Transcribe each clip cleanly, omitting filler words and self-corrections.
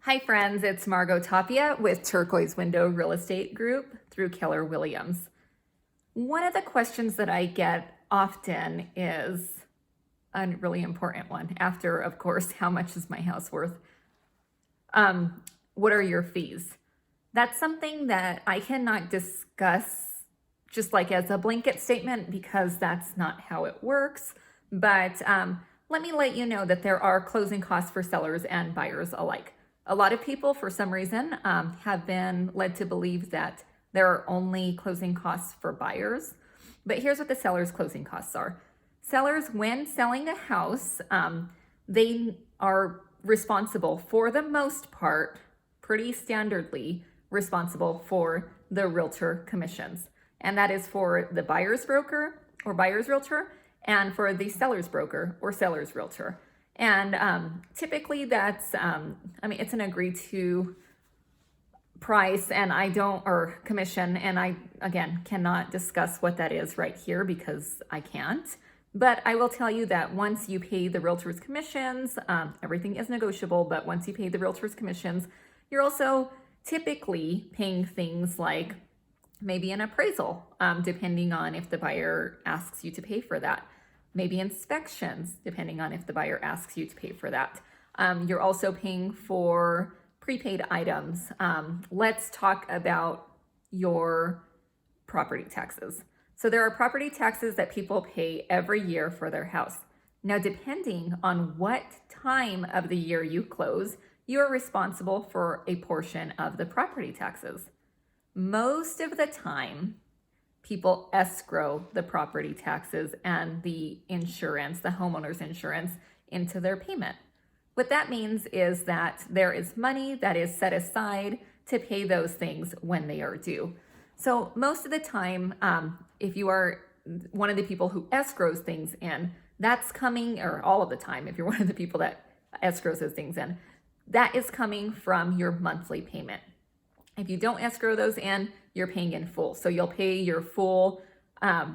Hi friends, it's Margot Tapia with Turquoise Window Real Estate Group through Keller Williams. One of the questions that I get often is a really important one after, of course, how much is my house worth? What are your fees? That's something that I cannot discuss just like as a blanket statement because that's not how it works. But let me let you know that there are closing costs for sellers and buyers alike. A lot of people, for some reason, have been led to believe that there are only closing costs for buyers. But here's what the seller's closing costs are. Sellers, when selling a house, they are responsible for the most part, pretty standardly responsible for the realtor commissions. And that is for the buyer's broker or buyer's realtor and for the seller's broker or seller's realtor. And typically that's, it's an agreed to price and or commission. And I, again, cannot discuss what that is right here because I can't. But I will tell you that once you pay the realtor's commissions, everything is negotiable, but once you pay the realtor's commissions, you're also typically paying things like maybe an appraisal, depending on if the buyer asks you to pay for that. Maybe inspections, depending on if the buyer asks you to pay for that. You're also paying for prepaid items. Let's talk about your property taxes. So there are property taxes that people pay every year for their house. Now, depending on what time of the year you close, you are responsible for a portion of the property taxes. Most of the time, people escrow the property taxes and the insurance, the homeowner's insurance, into their payment. What that means is that there is money that is set aside to pay those things when they are due. So most of the time, if you are one of the people who escrows things in, that's coming, or all of the time, if you're one of the people that escrows those things in, that is coming from your monthly payment. If you don't escrow those in, you're paying in full. So you'll pay your full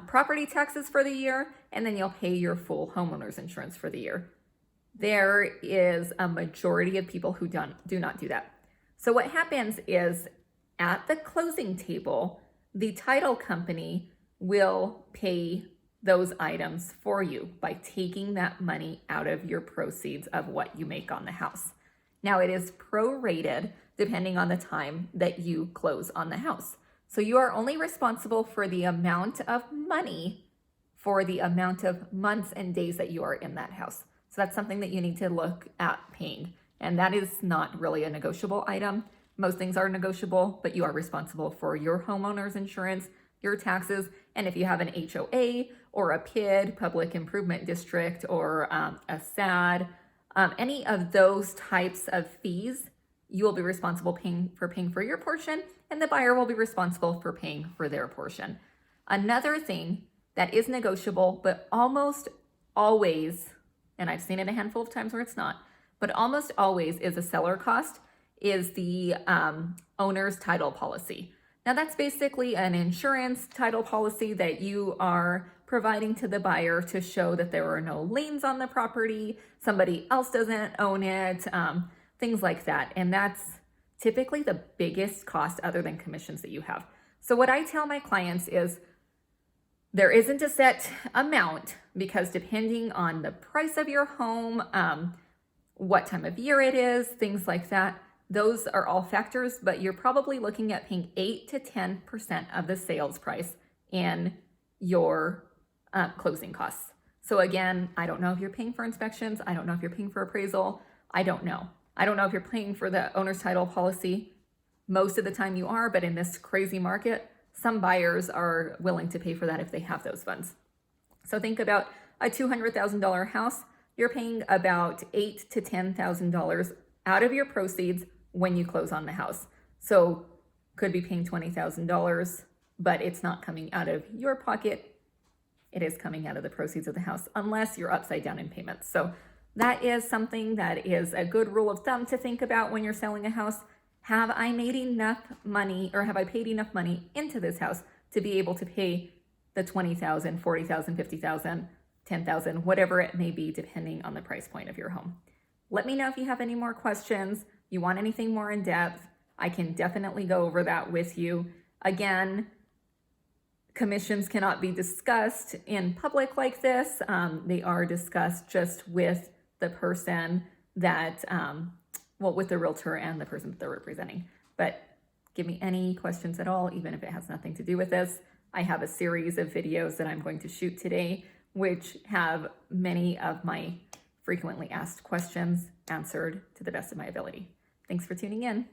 property taxes for the year, and then you'll pay your full homeowner's insurance for the year. There is a majority of people who do not do that. So what happens is at the closing table, the title company will pay those items for you by taking that money out of your proceeds of what you make on the house. Now it is prorated depending on the time that you close on the house. So you are only responsible for the amount of money for the amount of months and days that you are in that house. So that's something that you need to look at paying. And that is not really a negotiable item. Most things are negotiable, but you are responsible for your homeowner's insurance, your taxes, and if you have an HOA or a PID, Public Improvement District, or a SAD, any of those types of fees, you will be responsible paying for your portion, and the buyer will be responsible for paying for their portion. Another thing that is negotiable, but almost always, and I've seen it a handful of times where it's not, but almost always is a seller cost, is the owner's title policy. Now that's basically an insurance title policy that you are providing to the buyer to show that there are no liens on the property, somebody else doesn't own it, things like that. And that's typically the biggest cost other than commissions that you have. So what I tell my clients is there isn't a set amount because depending on the price of your home, what time of year it is, things like that, those are all factors, but you're probably looking at paying 8 to 10% of the sales price in your closing costs. So again, I don't know if you're paying for inspections. I don't know if you're paying for appraisal. I don't know. I don't know if you're paying for the owner's title policy. Most of the time you are, but in this crazy market, some buyers are willing to pay for that if they have those funds. So think about a $200,000 house. You're paying about $8,000 to $10,000 out of your proceeds when you close on the house. So could be paying $20,000, but it's not coming out of your pocket. It is coming out of the proceeds of the house, unless you're upside down in payments. So that is something that is a good rule of thumb to think about when you're selling a house. Have I made enough money, or have I paid enough money into this house to be able to pay the $20,000, $40,000, $50,000, $10,000, whatever it may be, depending on the price point of your home? Let me know if you have any more questions. you want anything more in depth, I can definitely go over that with you. Again, commissions cannot be discussed in public like this. They are discussed just with the person that, with the realtor and the person that they're representing. But give me any questions at all, even if it has nothing to do with this. I have a series of videos that I'm going to shoot today, which have many of my frequently asked questions answered to the best of my ability. Thanks for tuning in.